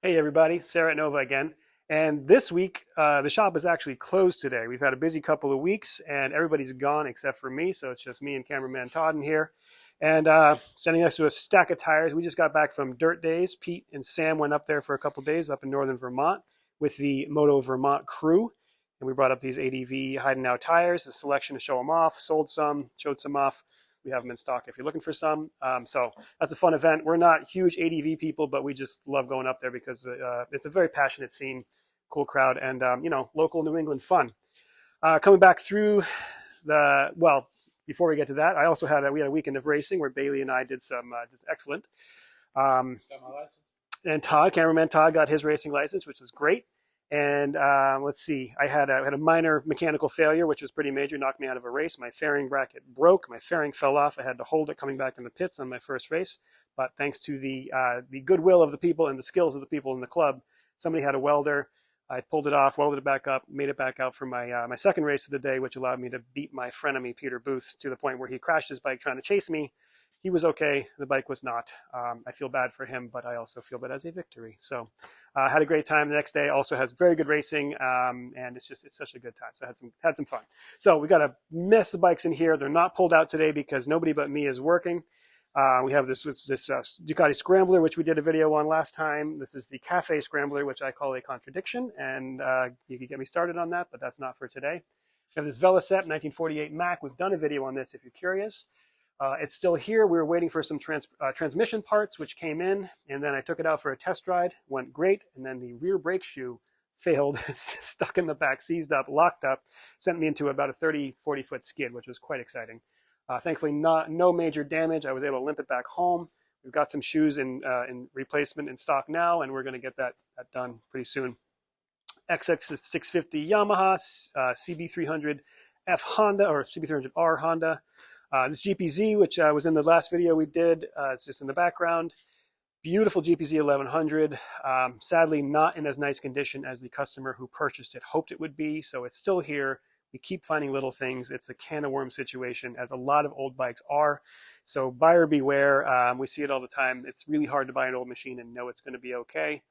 Hey everybody, Sarah at Nova again. And this week, the shop is actually closed today. We've had a busy couple of weeks and everybody's gone except for me. So it's just me and cameraman Todd in here. And standing next to a stack of tires. We just got back from Dirt Days. Pete and Sam went up there for a couple of days up in northern Vermont with the Moto Vermont crew. And we brought up these ADV hide and now tires, a selection to show them off, sold some, showed some off. We have them in stock if you're looking for some. So that's a fun event. We're not huge ADV people, but we just love going up there because it's a very passionate scene, cool crowd, and local New England fun. Coming back through before we get to that, I also had we had a weekend of racing where Bailey and I did some just excellent. Got my license. And cameraman Todd, got his racing license, which was great. And let's see, I had a minor mechanical failure, which was pretty major, knocked me out of a race. My fairing bracket broke, my fairing fell off. I had to hold it coming back in the pits on my first race. But thanks to the goodwill of the people and the skills of the people in the club, somebody had a welder. I pulled it off, welded it back up, made it back out for my second race of the day, which allowed me to beat my frenemy, Peter Booth, to the point where he crashed his bike trying to chase me. He was okay. The bike was not. I feel bad for him, but I also feel that as a victory. So had a great time. The next day also has very good racing, and it's such a good time. So I had some fun. So we got a mess of bikes in here. They're not pulled out today because nobody but me is working. We have this Ducati Scrambler, which we did a video on last time. This is the Cafe Scrambler, which I call a contradiction, and you could get me started on that, but that's not for today. We have this Veloset 1948 Mac. We've done a video on this if you're curious. It's still here. We were waiting for some transmission parts, which came in, and then I took it out for a test ride. Went great, and then the rear brake shoe failed, stuck in the back, seized up, locked up, sent me into about a 40 foot skid, which was quite exciting. Thankfully, no major damage. I was able to limp it back home. We've got some shoes in replacement in stock now, and we're going to get that done pretty soon. XX650 Yamaha, CB300F Honda, or CB300R Honda. This GPZ, which was in the last video we did, it's just in the background. Beautiful GPZ 1100. Sadly, not in as nice condition as the customer who purchased it hoped it would be, so it's still here. We keep finding little things. It's a can of worms situation, as a lot of old bikes are. So buyer beware. We see it all the time. It's really hard to buy an old machine and know it's going to be okay.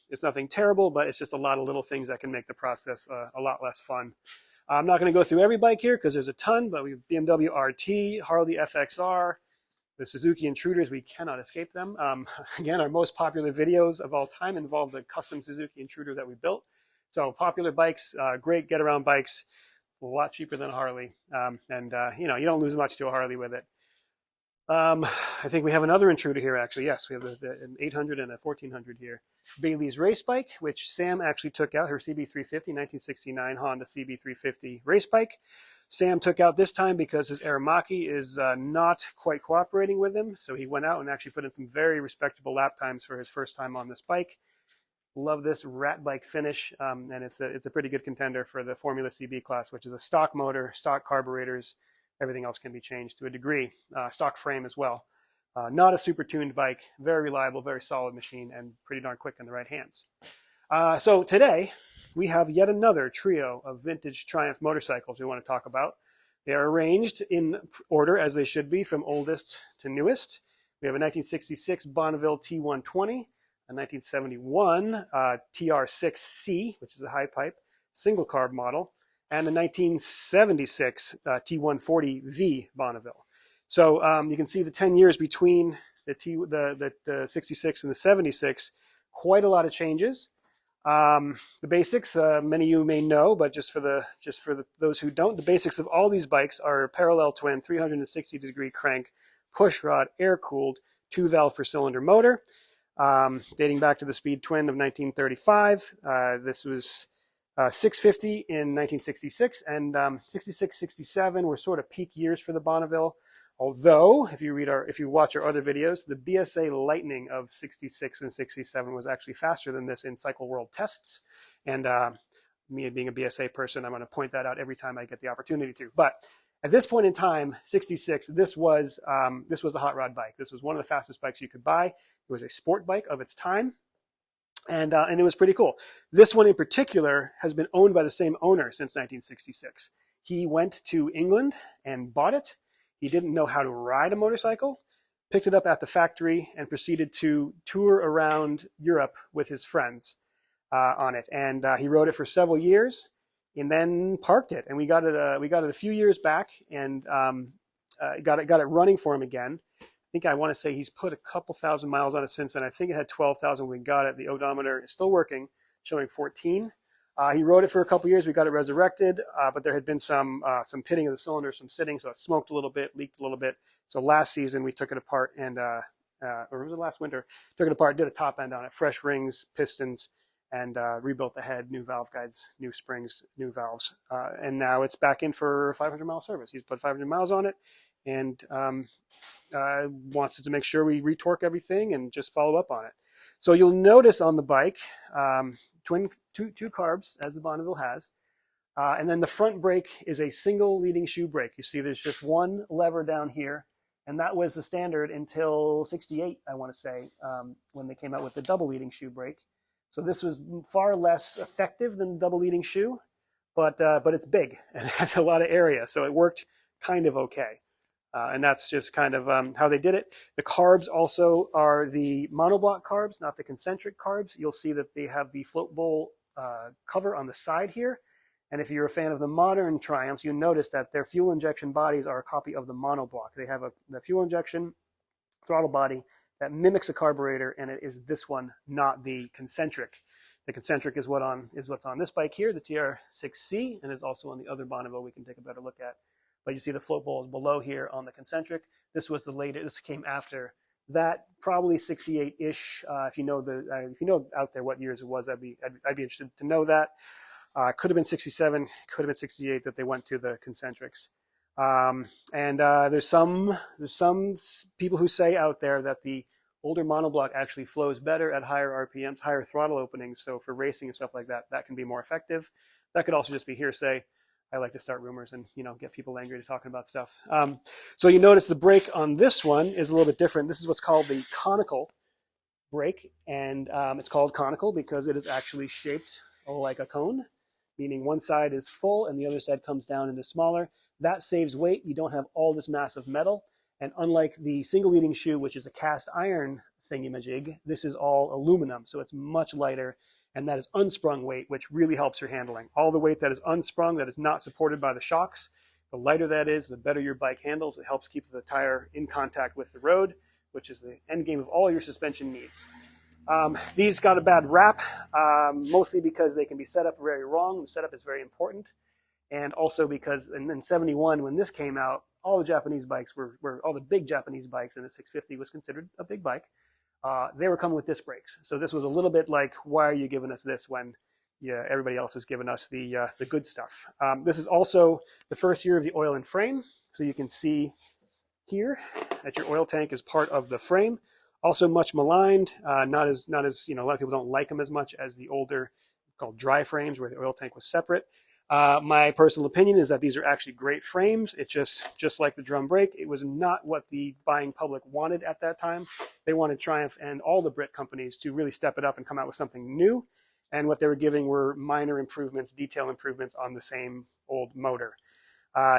It's nothing terrible, but it's just a lot of little things that can make the process a lot less fun. I'm not going to go through every bike here because there's a ton, but we have BMW RT, Harley FXR, the Suzuki Intruders. We cannot escape them. Again, our most popular videos of all time involve the custom Suzuki Intruder that we built. So popular bikes, great get-around bikes, a lot cheaper than a Harley. You don't lose much to a Harley with it. I think we have another Intruder here, actually. Yes, we have an 800 and a 1400 here. Bailey's race bike, which Sam actually took out, her CB350, 1969 Honda CB350 race bike. Sam took out this time because his Aramaki is not quite cooperating with him, so he went out and actually put in some very respectable lap times for his first time on this bike. Love this rat bike finish, and it's a pretty good contender for the Formula CB class, which is a stock motor, stock carburetors. Everything else can be changed to a degree. Stock frame as well. Not a super tuned bike, very reliable, very solid machine, and pretty darn quick in the right hands. So today, we have yet another trio of vintage Triumph motorcycles we want to talk about. They are arranged in order as they should be, from oldest to newest. We have a 1966 Bonneville T120, a 1971 TR6C, which is a high pipe, single carb model, and the 1976 T140V Bonneville. So you can see the 10 years between the 66 and the 76, quite a lot of changes. The basics, many of you may know, but just for those who don't, the basics of all these bikes are parallel twin, 360-degree crank, push rod, air-cooled, 2-valve per cylinder motor, dating back to the Speed Twin of 1935. This was 650 in 1966, and 66, 67 were sort of peak years for the Bonneville. Although, if you watch our other videos, the BSA Lightning of 66 and 67 was actually faster than this in Cycle World tests. And me being a BSA person, I'm going to point that out every time I get the opportunity to. But at this point in time, 66, this was a hot rod bike. This was one of the fastest bikes you could buy. It was a sport bike of its time. And it was pretty cool. This one in particular has been owned by the same owner since 1966. He went to England and bought it. He didn't know how to ride a motorcycle. picked it up at the factory, and proceeded to tour around Europe with his friends on it. And he rode it for several years, and then parked it. And we got it a few years back, and got it running for him again. I think I want to say he's put a couple thousand miles on it since then. I think it had 12,000 when we got it. The odometer is still working, showing 14. He rode it for a couple years. We got it resurrected, but there had been some pitting of the cylinder, some sitting, so it smoked a little bit, leaked a little bit. So last season we took it apart and, or was it last winter? Took it apart, did a top end on it, fresh rings, pistons, and rebuilt the head, new valve guides, new springs, new valves. And now it's back in for a 500-mile service. He's put 500 miles on it, and wants us to make sure we retorque everything and just follow up on it. So you'll notice on the bike, two carbs, as the Bonneville has, and then the front brake is a single leading shoe brake. You see there's just one lever down here, and that was the standard until 68, I want to say, when they came out with the double leading shoe brake. So this was far less effective than the double leading shoe, but it's big and it has a lot of area, so it worked kind of okay. And that's just kind of how they did it. The carbs also are the monoblock carbs, not the concentric carbs. You'll see that they have the float bowl cover on the side here. And if you're a fan of the modern Triumphs, you notice that their fuel injection bodies are a copy of the monoblock. They have the fuel injection throttle body that mimics a carburetor, and it is this one, not the concentric. The concentric is what's on this bike here, the TR6C, and is also on the other Bonneville we can take a better look at. But you see the float bowl is below here on the concentric. This was the latest. This came after that, probably 68-ish. If you know out there what years it was, I'd be interested to know that. Could have been 67, could have been 68 that they went to the concentrics. There's some people who say out there that the older monoblock actually flows better at higher RPMs, higher throttle openings. So for racing and stuff like that, that can be more effective. That could also just be hearsay. I like to start rumors and get people angry to talking about stuff. So you notice the brake on this one is a little bit different. This is what's called the conical brake, and it's called conical because it is actually shaped like a cone, meaning one side is full and the other side comes down and is smaller. That saves weight. You don't have all this massive metal, and unlike the single leading shoe, which is a cast iron thingamajig, this is all aluminum, so it's much lighter. And that is unsprung weight, which really helps your handling. All the weight that is unsprung, that is not supported by the shocks, the lighter that is, the better your bike handles. It helps keep the tire in contact with the road, which is the end game of all your suspension needs. These got a bad rap, mostly because they can be set up very wrong. The setup is very important. And also because in 71, when this came out, all the Japanese bikes all the big Japanese bikes, and the 650 was considered a big bike. They were coming with disc brakes. So this was a little bit like, why are you giving us this when everybody else is giving us the good stuff? This is also the first year of the oil and frame. So you can see here that your oil tank is part of the frame. Also much maligned, not as a lot of people don't like them as much as the older called dry frames where the oil tank was separate. My personal opinion is that these are actually great frames. It's just like the drum brake. It was not what the buying public wanted at that time. They wanted Triumph and all the Brit companies to really step it up and come out with something new. And what they were giving were minor improvements, detail improvements on the same old motor.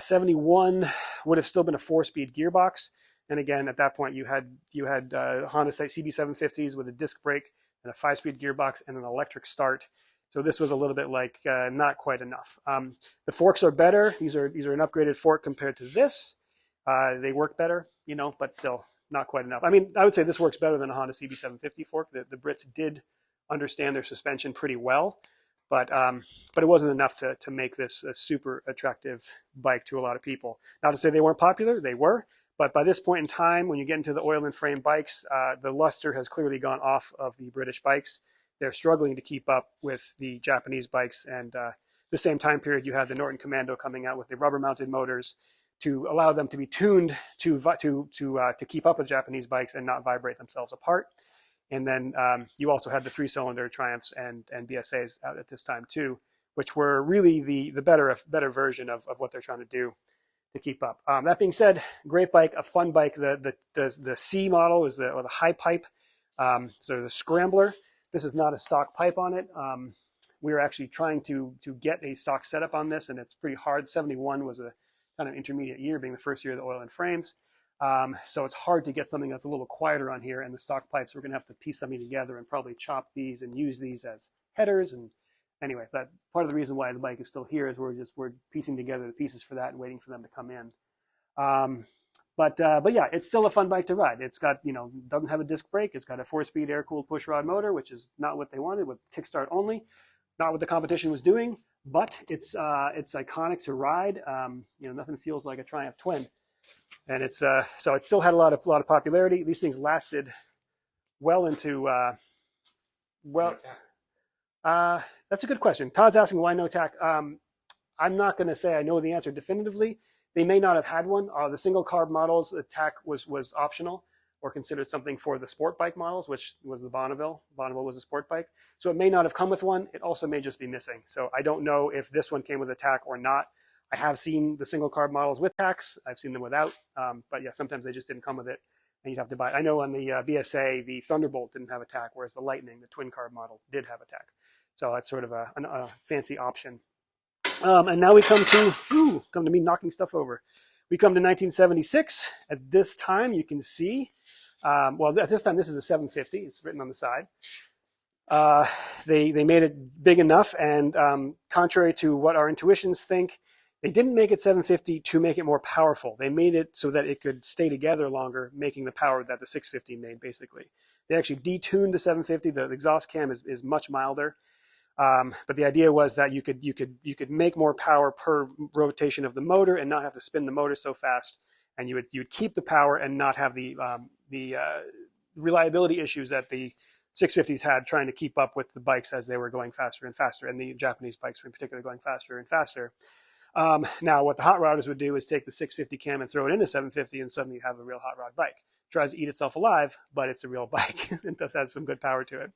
71 would have still been a 4-speed gearbox. And again, at that point, you had Honda CB750s with a disc brake and a 5-speed gearbox and an electric start. So this was a little bit like not quite enough. The forks are better. These are an upgraded fork compared to this. They work better, but still not quite enough. I mean, I would say this works better than a Honda CB750 fork. The Brits did understand their suspension pretty well, but it wasn't enough to make this a super attractive bike to a lot of people. Not to say they weren't popular, they were. But by this point in time, when you get into the oil and frame bikes, the luster has clearly gone off of the British bikes. They're struggling to keep up with the Japanese bikes, and the same time period you had the Norton Commando coming out with the rubber-mounted motors to allow them to be tuned to keep up with Japanese bikes and not vibrate themselves apart. And then you also had the 3-cylinder Triumphs and BSAs out at this time too, which were really the better version of what they're trying to do to keep up. That being said, great bike, a fun bike. The C model is the high pipe, so the Scrambler. This is not a stock pipe on it. We were actually trying to get a stock setup on this, and it's pretty hard. 71 was a kind of intermediate year, being the first year of the oil and frames. So it's hard to get something that's a little quieter on here, and the stock pipes, we're going to have to piece something together and probably chop these and use these as headers. And anyway, that part of the reason why the bike is still here is we're piecing together the pieces for that and waiting for them to come in. But yeah, it's still a fun bike to ride. It's got, doesn't have a disc brake. It's got a 4-speed air-cooled pushrod motor, which is not what they wanted, with kickstart only, not what the competition was doing. But it's iconic to ride. Nothing feels like a Triumph Twin, and it's so it still had a lot of popularity. These things lasted well into that's a good question. Todd's asking why no tack. I'm not going to say I know the answer definitively. They may not have had one. The single carb models, the tack was optional or considered something for the sport bike models, which was the Bonneville. Bonneville was a sport bike. So it may not have come with one. It also may just be missing. So I don't know if this one came with a tack or not. I have seen the single carb models with tacks. I've seen them without. But yeah, sometimes they just didn't come with it, and you'd have to buy it. I know on the BSA, the Thunderbolt didn't have a tack, whereas the Lightning, the twin carb model, did have a tack. So that's sort of a fancy option. And now we come to me knocking stuff over. We come to 1976. At this time, you can see, at this time, this is a 750. It's written on the side. They made it big enough, and contrary to what our intuitions think, they didn't make it 750 to make it more powerful. They made it so that it could stay together longer, making the power that the 650 made, basically. They actually detuned the 750. The exhaust cam is much milder. But the idea was that you could make more power per rotation of the motor and not have to spin the motor so fast, and you would keep the power and not have the reliability issues that the 650s had trying to keep up with the bikes as they were going faster and faster, and the Japanese bikes were in particular going faster and faster. Now, what the hot rodders would do is take the 650 cam and throw it into 750, and suddenly you have a real hot rod bike. It tries to eat itself alive, but it's a real bike. It does have some good power to it.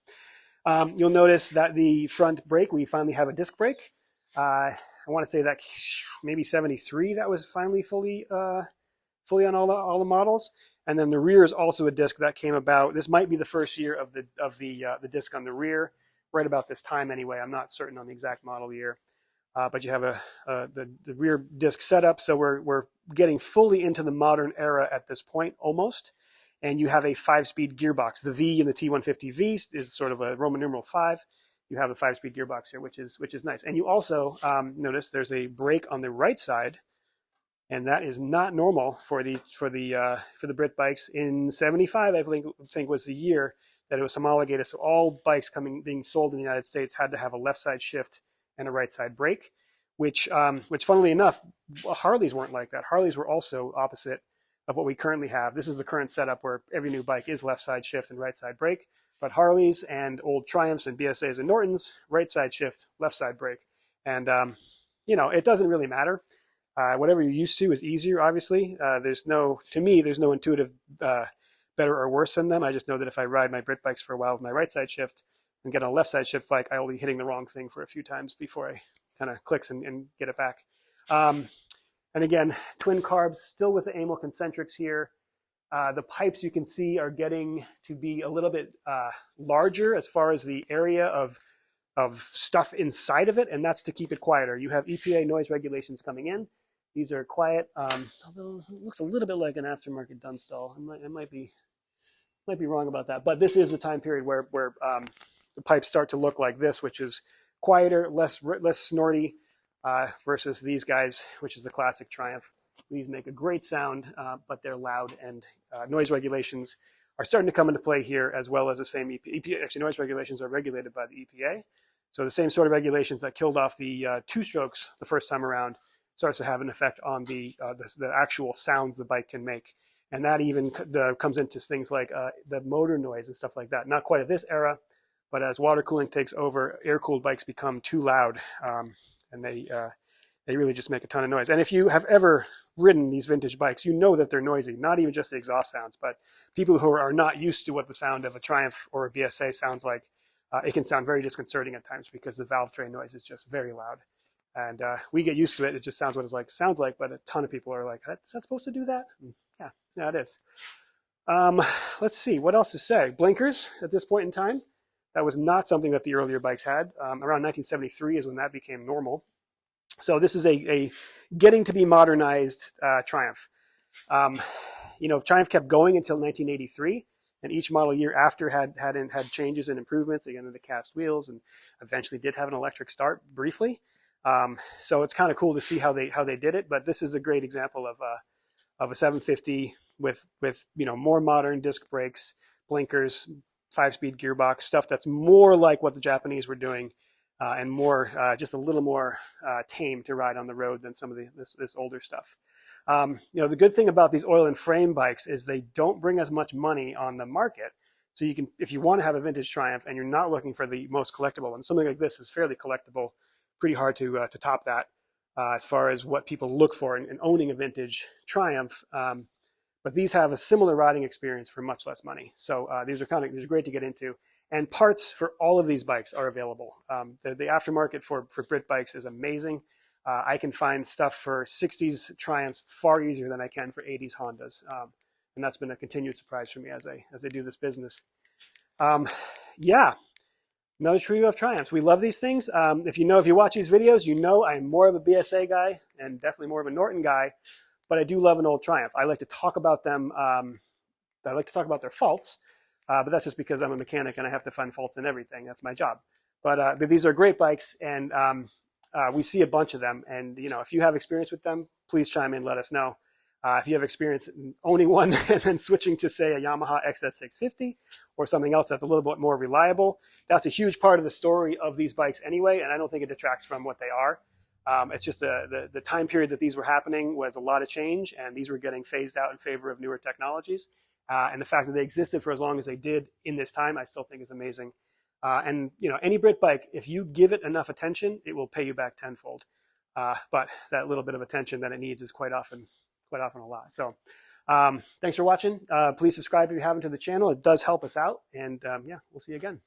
You'll notice that the front brake, we finally have a disc brake. I want to say that maybe 73 that was finally fully on all the models. And then the rear is also a disc that came about. This might be the first year of the disc on the rear, right about this time anyway. I'm not certain on the exact model year. But you have the rear disc setup, so we're getting fully into the modern era at this point, almost. And you have a 5-speed gearbox. The V in the T140V is sort of a Roman numeral 5. You have a 5-speed gearbox here, which is nice. And you also notice there's a brake on the right side, and that is not normal for the Brit bikes. In '75, I think was the year that it was homologated. So all bikes being sold in the United States had to have a left side shift and a right side brake, which funnily enough, Harleys weren't like that. Harleys were also opposite of what we currently have. This is the current setup where every new bike is left side shift and right side brake, but Harleys and old Triumphs and BSAs and Nortons, right side shift, left side brake. And, it doesn't really matter. Whatever you're used to is easier, obviously. To me, there's no intuitive better or worse than them. I just know that if I ride my Brit bikes for a while with my right side shift and get on a left side shift bike, I will be hitting the wrong thing for a few times before I kind of clicks and get it back. And again, twin carbs, still with the amyl concentrics here. The pipes you can see are getting to be a little bit larger as far as the area of stuff inside of it, and that's to keep it quieter. You have EPA noise regulations coming in. These are quiet, although it looks a little bit like an aftermarket Dunstall. I might be wrong about that, but this is the time period where the pipes start to look like this, which is quieter, less snorty, versus these guys, which is the classic Triumph. These make a great sound, but they're loud, and noise regulations are starting to come into play here, as well as the same EPA. Actually, noise regulations are regulated by the EPA. So the same sort of regulations that killed off the two-strokes the first time around starts to have an effect on the actual sounds the bike can make. And that even comes into things like the motor noise and stuff like that. Not quite at this era, but as water cooling takes over, air-cooled bikes become too loud, and they really just make a ton of noise. And if you have ever ridden these vintage bikes, you know that they're noisy, not even just the exhaust sounds, but people who are not used to what the sound of a Triumph or a BSA sounds like, it can sound very disconcerting at times because the valve train noise is just very loud. And we get used to it. It just sounds what it sounds like, but a ton of people are like, is that supposed to do that? Yeah, it is. Let's see, what else to say? Blinkers at this point in time. That was not something that the earlier bikes had. Around 1973 is when that became normal. So this is a getting to be modernized Triumph. You know, Triumph kept going until 1983, and each model year after had changes and improvements. They got into cast wheels and eventually did have an electric start briefly. So it's kind of cool to see how they did it. But this is a great example of a 750 with you know, more modern disc brakes, blinkers, 5-speed gearbox, stuff that's more like what the Japanese were doing, and more just a little more tame to ride on the road than some of this older stuff. You know, the good thing about these oil and frame bikes is they don't bring as much money on the market. So you can, if you want to have a vintage Triumph and you're not looking for the most collectible one, something like this is fairly collectible, pretty hard to top that as far as what people look for in owning a vintage Triumph. But these have a similar riding experience for much less money. So these are great to get into. And parts for all of these bikes are available. The aftermarket for Brit bikes is amazing. I can find stuff for 60s Triumphs far easier than I can for 80s Hondas. And that's been a continued surprise for me as I do this business. Yeah, another trio of Triumphs. We love these things. If you watch these videos, you know I'm more of a BSA guy and definitely more of a Norton guy, but I do love an old Triumph. I like to talk about them. I like to talk about their faults, but that's just because I'm a mechanic and I have to find faults in everything. That's my job. But these are great bikes, and we see a bunch of them. And you know, if you have experience with them, please chime in, let us know. If you have experience in owning one and then switching to, say, a Yamaha XS650 or something else that's a little bit more reliable, that's a huge part of the story of these bikes anyway, and I don't think it detracts from what they are. It's just the time period that these were happening was a lot of change, and these were getting phased out in favor of newer technologies. And the fact that they existed for as long as they did in this time, I still think is amazing. And you know, any Brit bike, if you give it enough attention, it will pay you back tenfold. But that little bit of attention that it needs is quite often a lot. So thanks for watching. Please subscribe if you haven't to the channel. It does help us out. And yeah, we'll see you again.